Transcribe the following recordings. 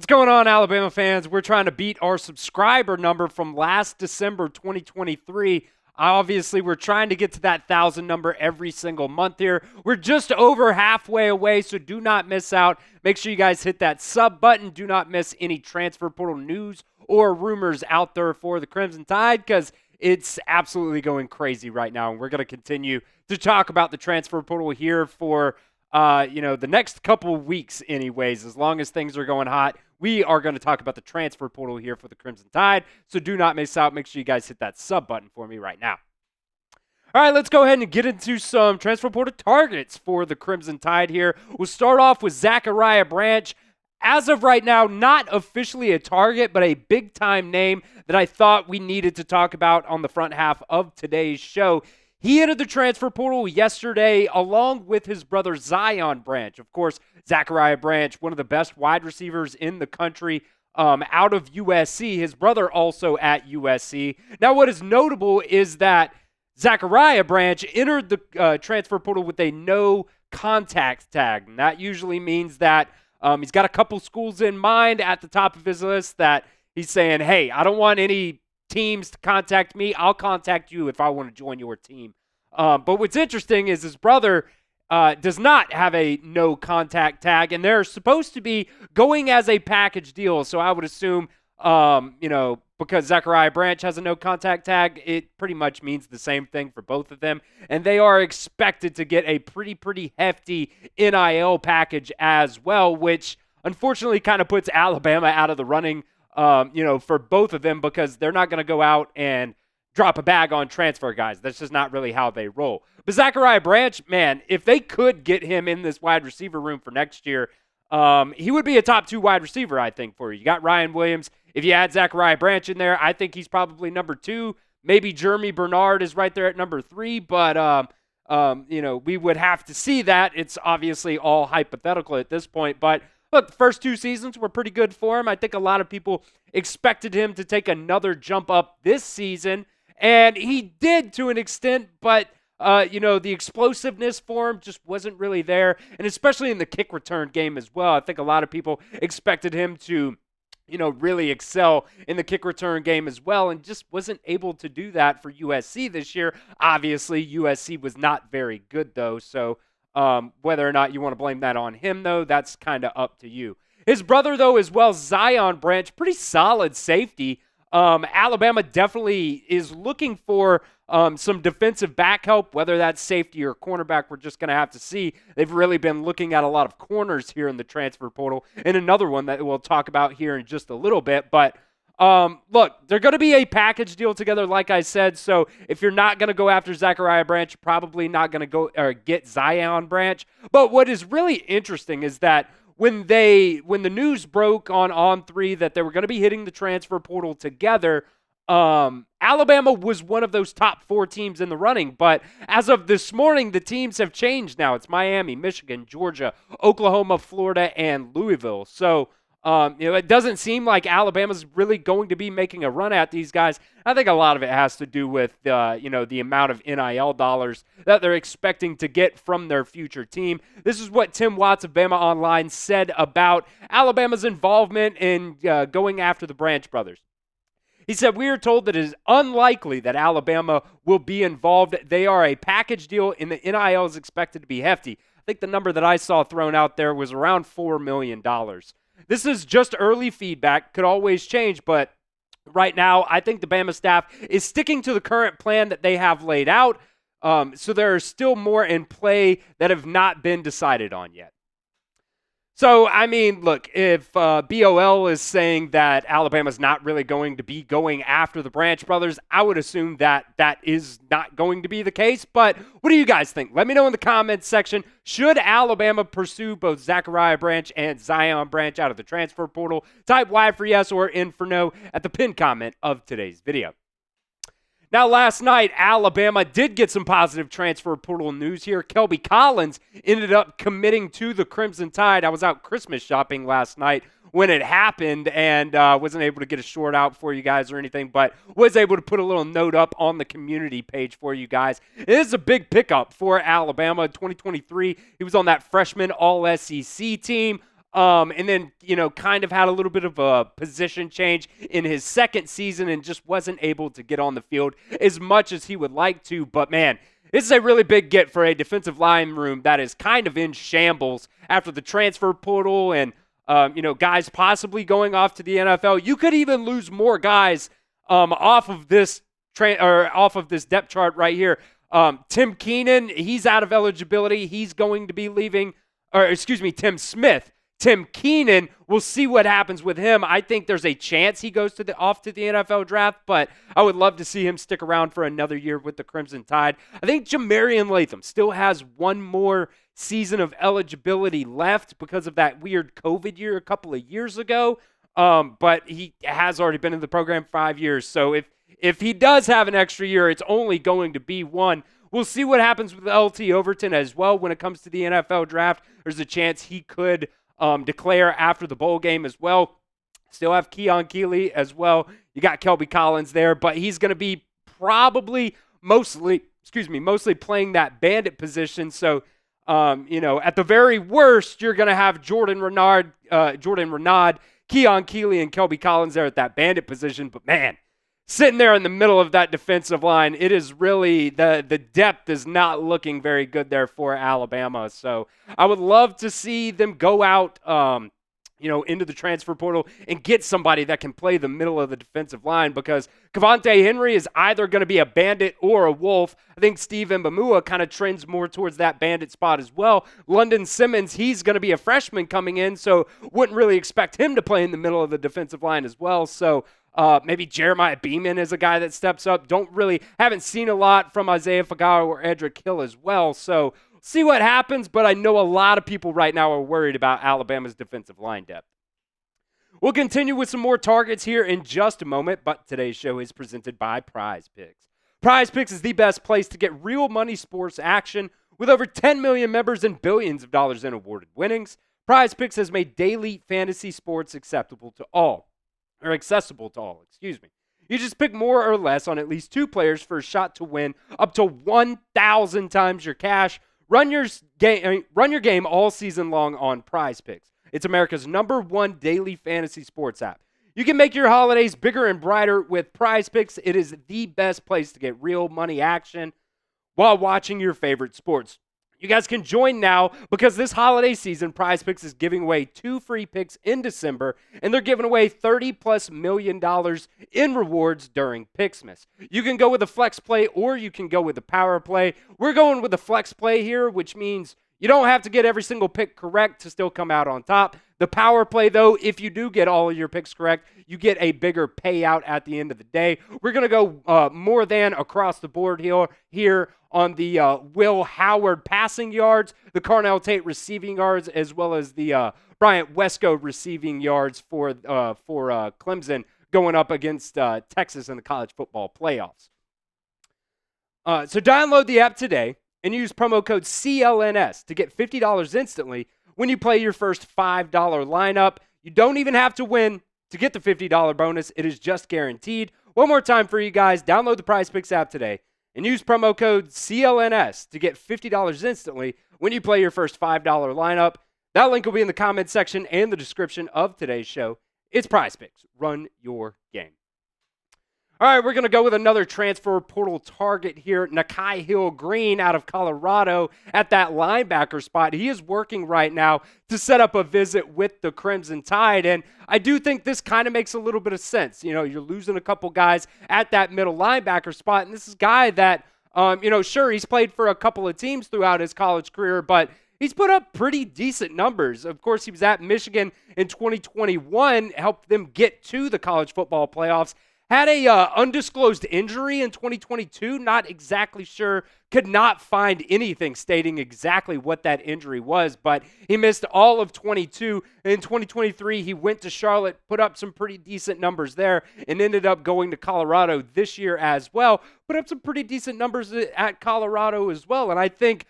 What's going on, Alabama fans? We're trying to beat our subscriber number from last December 2023. Obviously, we're trying to get to that 1,000 number every single month here. We're just over halfway away, so do not miss out. Make sure you guys hit that sub button. Do not miss any transfer portal news or rumors out there for the Crimson Tide, because it's absolutely going crazy right now. And we're going to continue to talk about the transfer portal here for the next couple of weeks anyways. As long as things are going hot, we are going to talk about the transfer portal here for the Crimson Tide. So do not miss out. Make sure you guys hit that sub button for me right now. All right, let's go ahead and get into some transfer portal targets for the Crimson Tide here. We'll start off with Zachariah Branch. As of right now, not officially a target, but a big-time name that I thought we needed to talk about on the front half of today's show. He entered the transfer portal yesterday along with his brother Zion Branch. Of course, Zachariah Branch, one of the best wide receivers in the country out of USC. His brother also at USC. Now, what is notable is that Zachariah Branch entered the transfer portal with a no contact tag. And that usually means that he's got a couple schools in mind at the top of his list that he's saying, hey, I don't want any teams to contact me. I'll contact you if I want to join your team. But what's interesting is his brother does not have a no contact tag, and they're supposed to be going as a package deal. So I would assume, because Zachariah Branch has a no contact tag, it pretty much means the same thing for both of them. And they are expected to get a pretty hefty NIL package as well, which unfortunately kind of puts Alabama out of the running for both of them, because they're not going to go out and drop a bag on transfer guys. That's just not really how they roll. But Zachariah Branch, man, if they could get him in this wide receiver room for next year, he would be a top 2 wide receiver, I think, for you. You got Ryan Williams. If you add Zachariah Branch in there, I think he's probably number 2. Maybe Jeremy Bernard is right there at number 3, but we would have to see that. It's obviously all hypothetical at this point, but look, the first 2 seasons were pretty good for him. I think a lot of people expected him to take another jump up this season, and he did to an extent, but the explosiveness for him just wasn't really there, and especially in the kick return game as well. I think a lot of people expected him to really excel in the kick return game as well, and just wasn't able to do that for USC this year. Obviously, USC was not very good, though, so whether or not you want to blame that on him, though, that's kind of up to you. His brother, though, as well, Zion Branch, pretty solid safety. Alabama definitely is looking for some defensive back help, whether that's safety or cornerback. We're just going to have to see. They've really been looking at a lot of corners here in the transfer portal, and another one that we'll talk about here in just a little bit. But look, they're going to be a package deal together, like I said. So if you're not going to go after Zachariah Branch, you're probably not going to go or get Zion Branch. But what is really interesting is that when the news broke on On3 that they were going to be hitting the transfer portal together, Alabama was one of those top 4 teams in the running. But as of this morning, the teams have changed now. It's Miami, Michigan, Georgia, Oklahoma, Florida, and Louisville. So it doesn't seem like Alabama's really going to be making a run at these guys. I think a lot of it has to do with the amount of NIL dollars that they're expecting to get from their future team. This is what Tim Watts of Bama Online said about Alabama's involvement in going after the Branch brothers. He said, "We are told that it is unlikely that Alabama will be involved. They are a package deal, and the NIL is expected to be hefty." I think the number that I saw thrown out there was around $4 million. This is just early feedback, could always change, but right now I think the Bama staff is sticking to the current plan that they have laid out, so there are still more in play that have not been decided on yet. So, I mean, look, if BOL is saying that Alabama's not really going to be going after the Branch brothers, I would assume that that is not going to be the case. But what do you guys think? Let me know in the comments section. Should Alabama pursue both Zachariah Branch and Zion Branch out of the transfer portal? Type Y for yes or N for no at the pinned comment of today's video. Now, last night, Alabama did get some positive transfer portal news here. Kelby Collins ended up committing to the Crimson Tide. I was out Christmas shopping last night when it happened and wasn't able to get a short out for you guys or anything, but was able to put a little note up on the community page for you guys. It is a big pickup for Alabama. 2023, he was on that freshman All-SEC team. And then, kind of had a little bit of a position change in his second season and just wasn't able to get on the field as much as he would like to. But man, this is a really big get for a defensive line room that is kind of in shambles after the transfer portal and, guys possibly going off to the NFL. You could even lose more guys off of this depth chart right here. Tim Keenan, he's out of eligibility. He's going to be leaving, Tim Smith. Tim Keenan, we'll see what happens with him. I think there's a chance he goes off to the NFL draft, but I would love to see him stick around for another year with the Crimson Tide. I think Jamarian Latham still has one more season of eligibility left because of that weird COVID year a couple of years ago, but he has already been in the program 5 years, so if he does have an extra year, it's only going to be one. We'll see what happens with LT Overton as well when it comes to the NFL draft. There's a chance he could declare after the bowl game as well. Still have Keon Keeley as well. You got Kelby Collins there, but he's going to be probably mostly playing that bandit position. So, at the very worst, you're going to have Jordan Renaud, Keon Keeley, and Kelby Collins there at that bandit position. But man, sitting there in the middle of that defensive line, it is really, the depth is not looking very good there for Alabama. So I would love to see them go out, into the transfer portal and get somebody that can play the middle of the defensive line because Cavante Henry is either going to be a bandit or a wolf. I think Steve Mbamua kind of trends more towards that bandit spot as well. London Simmons, he's going to be a freshman coming in, so wouldn't really expect him to play in the middle of the defensive line as well. So maybe Jeremiah Beeman is a guy that steps up. Haven't seen a lot from Isaiah Fagaro or Edric Hill as well. So see what happens, but I know a lot of people right now are worried about Alabama's defensive line depth. We'll continue with some more targets here in just a moment, but today's show is presented by Prize Picks. Prize Picks is the best place to get real money sports action with over 10 million members and billions of dollars in awarded winnings. Prize Picks has made daily fantasy sports accessible to all. You just pick more or less on at least two players for a shot to win up to 1,000 times your cash. Run your game all season long on Prize Picks. It's America's #1 daily fantasy sports app. You can make your holidays bigger and brighter with Prize Picks. It is the best place to get real money action while watching your favorite sports. You guys can join now because this holiday season, Prize Picks is giving away 2 free picks in December, and they're giving away $30+ million in rewards during Picksmas. You can go with a flex play or you can go with a power play. We're going with a flex play here, which means you don't have to get every single pick correct to still come out on top. The power play, though, if you do get all of your picks correct, you get a bigger payout at the end of the day. We're going to go more than across the board here on the Will Howard passing yards, the Carnell Tate receiving yards, as well as the Bryant Wesco receiving yards for Clemson going up against Texas in the college football playoffs. So download the app today and use promo code CLNS to get $50 instantly when you play your first $5 lineup. You don't even have to win to get the $50 bonus. It is just guaranteed. One more time for you guys, download the Prize Picks app today and use promo code CLNS to get $50 instantly when you play your first $5 lineup. That link will be in the comment section and the description of today's show. It's Prize Picks. Run your game. All right, we're going to go with another transfer portal target here, Nikhai Hill-Green out of Colorado at that linebacker spot. He is working right now to set up a visit with the Crimson Tide, and I do think this kind of makes a little bit of sense. You're losing a couple guys at that middle linebacker spot, and this is a guy that, sure, he's played for a couple of teams throughout his college career, but he's put up pretty decent numbers. Of course, he was at Michigan in 2021, helped them get to the college football playoffs. Had a undisclosed injury in 2022, not exactly sure, could not find anything stating exactly what that injury was, but he missed all of 22. In 2023, he went to Charlotte, put up some pretty decent numbers there, and ended up going to Colorado this year as well, put up some pretty decent numbers at Colorado as well, and I think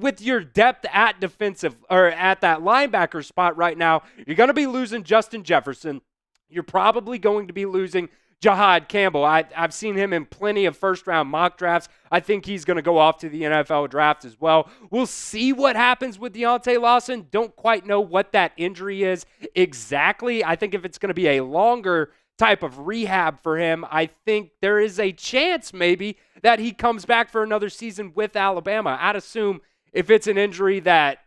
with your depth at defensive, or at that linebacker spot right now, you're going to be losing Justin Jefferson. You're probably going to be losing Jahad Campbell. I've seen him in plenty of first-round mock drafts. I think he's going to go off to the NFL draft as well. We'll see what happens with Deontay Lawson. Don't quite know what that injury is exactly. I think if it's going to be a longer type of rehab for him, I think there is a chance maybe that he comes back for another season with Alabama. I'd assume if it's an injury that,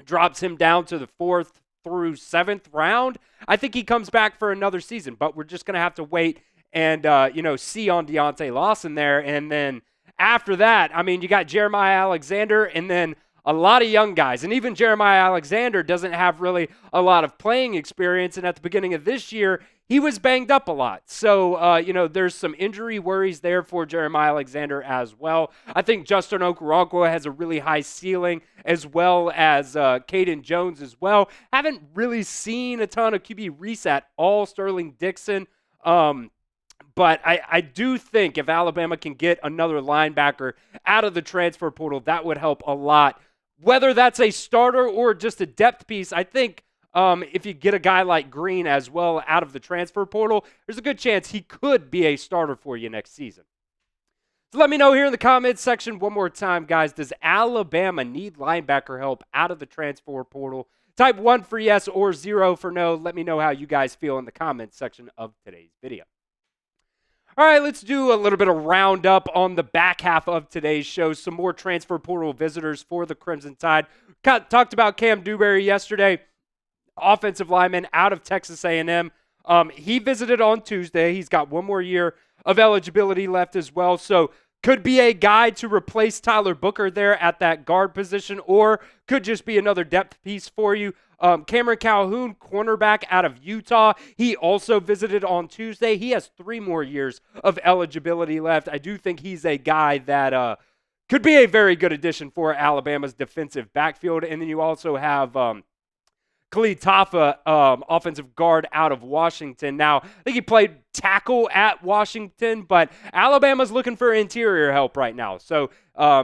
drops him down to the 4th through 7th round, I think he comes back for another season. But we're just going to have to wait and, see on Deontay Lawson there. And then after that, you got Jeremiah Alexander and then a lot of young guys. And even Jeremiah Alexander doesn't have really a lot of playing experience. And at the beginning of this year, he was banged up a lot. So, there's some injury worries there for Jeremiah Alexander as well. I think Justin Okoronkwo has a really high ceiling, as well as Caden Jones as well. Haven't really seen a ton of QB reset, all Sterling Dixon. But I do think if Alabama can get another linebacker out of the transfer portal, that would help a lot. Whether that's a starter or just a depth piece, I think if you get a guy like Green as well out of the transfer portal, there's a good chance he could be a starter for you next season. So let me know here in the comments section one more time, guys. Does Alabama need linebacker help out of the transfer portal? Type 1 for yes or 0 for no. Let me know how you guys feel in the comments section of today's video. All right, let's do a little bit of roundup on the back half of today's show. Some more transfer portal visitors for the Crimson Tide. Talked about Cam Dewberry yesterday, offensive lineman out of Texas A&M. He visited on Tuesday. He's got one more year of eligibility left as well. So could be a guy to replace Tyler Booker there at that guard position, or could just be another depth piece for you. Cameron Calhoun, cornerback out of Utah. He also visited on Tuesday. He has 3 more years of eligibility left. I do think he's a guy that could be a very good addition for Alabama's defensive backfield. And then you also have Khalid Tafa, offensive guard out of Washington. Now, I think he played tackle at Washington, but Alabama's looking for interior help right now. So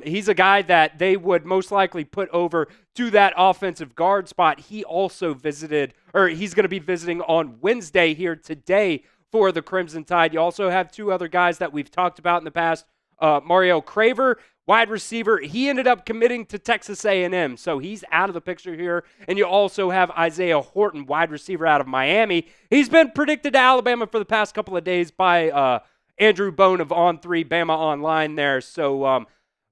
he's a guy that they would most likely put over to that offensive guard spot. He also visited, or he's going to be visiting on Wednesday here today for the Crimson Tide. You also have 2 other guys that we've talked about in the past. Mario Craver, wide receiver, he ended up committing to Texas A&M, so he's out of the picture here. And you also have Isaiah Horton, wide receiver out of Miami. He's been predicted to Alabama for the past couple of days by Andrew Bone of On3 Bama Online there. So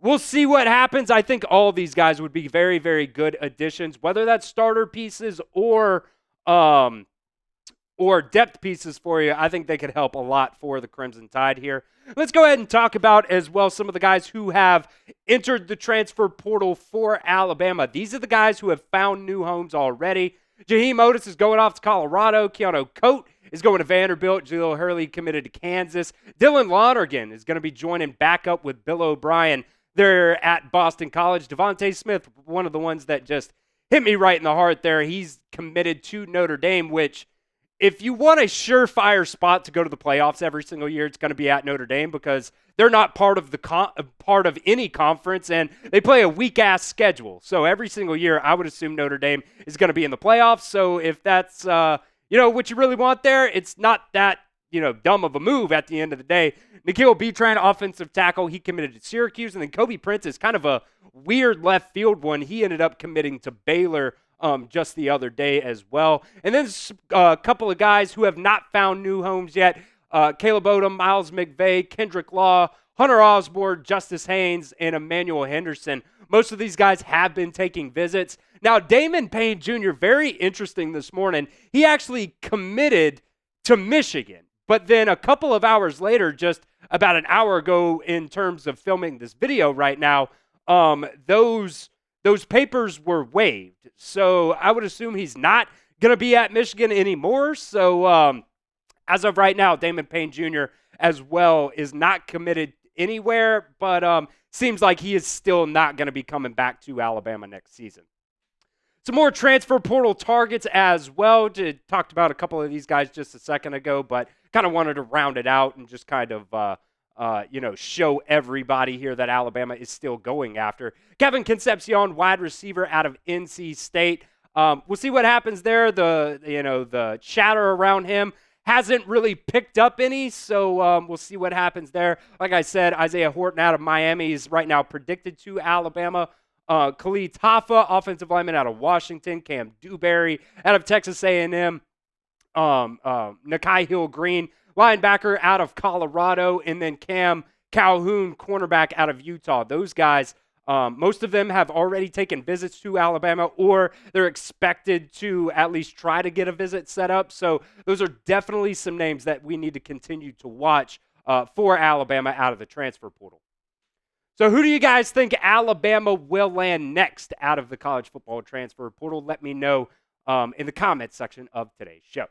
we'll see what happens. I think all of these guys would be very, very good additions, whether that's starter pieces or depth pieces for you. I think they could help a lot for the Crimson Tide here. Let's go ahead and talk about as well some of the guys who have entered the transfer portal for Alabama. These are the guys who have found new homes already. Jaheim Otis is going off to Colorado. Keanu Coate is going to Vanderbilt. Jaleel Hurley committed to Kansas. Dylan Lonergan is going to be joining back up with Bill O'Brien. They're at Boston College. Devontae Smith, one of the ones that just hit me right in the heart there. He's committed to Notre Dame, which if you want a surefire spot to go to the playoffs every single year, it's going to be at Notre Dame because they're not part of part of any conference, and they play a weak-ass schedule. So every single year, I would assume Notre Dame is going to be in the playoffs. So if that's what you really want there, it's not that dumb of a move at the end of the day. Nikhai Hill-Green, offensive tackle, he committed to Syracuse, and then Kobe Prince is kind of a weird left field one. He ended up committing to Baylor just the other day as well. And then a couple of guys who have not found new homes yet. Caleb Odom, Miles McVay, Kendrick Law, Hunter Osborne, Justice Haynes, and Emmanuel Henderson. Most of these guys have been taking visits. Now, Damon Payne Jr., very interesting this morning. He actually committed to Michigan. But then a couple of hours later, just about an hour ago in terms of filming this video right now, those papers were waived. So I would assume he's not going to be at Michigan anymore. So as of right now, Damon Payne Jr. as well is not committed anywhere, but seems like he is still not going to be coming back to Alabama next season. Some more transfer portal targets as well. Talked about a couple of these guys just a second ago, but kind of wanted to round it out and just kind of show everybody here that Alabama is still going after. Kevin Concepcion, wide receiver out of NC State. We'll see what happens there. The chatter around him hasn't really picked up any, so we'll see what happens there. Like I said, Isaiah Horton out of Miami is right now predicted to Alabama. Khalid Tafa, offensive lineman out of Washington. Cam Dewberry out of Texas A&M. Nikhai Hill-Green, linebacker out of Colorado. And then Cam Calhoun, cornerback out of Utah. Those guys, most of them have already taken visits to Alabama, or they're expected to at least try to get a visit set up. So those are definitely some names that we need to continue to watch for Alabama out of the transfer portal. So who do you guys think Alabama will land next out of the college football transfer portal? Let me know in the comments section of today's show.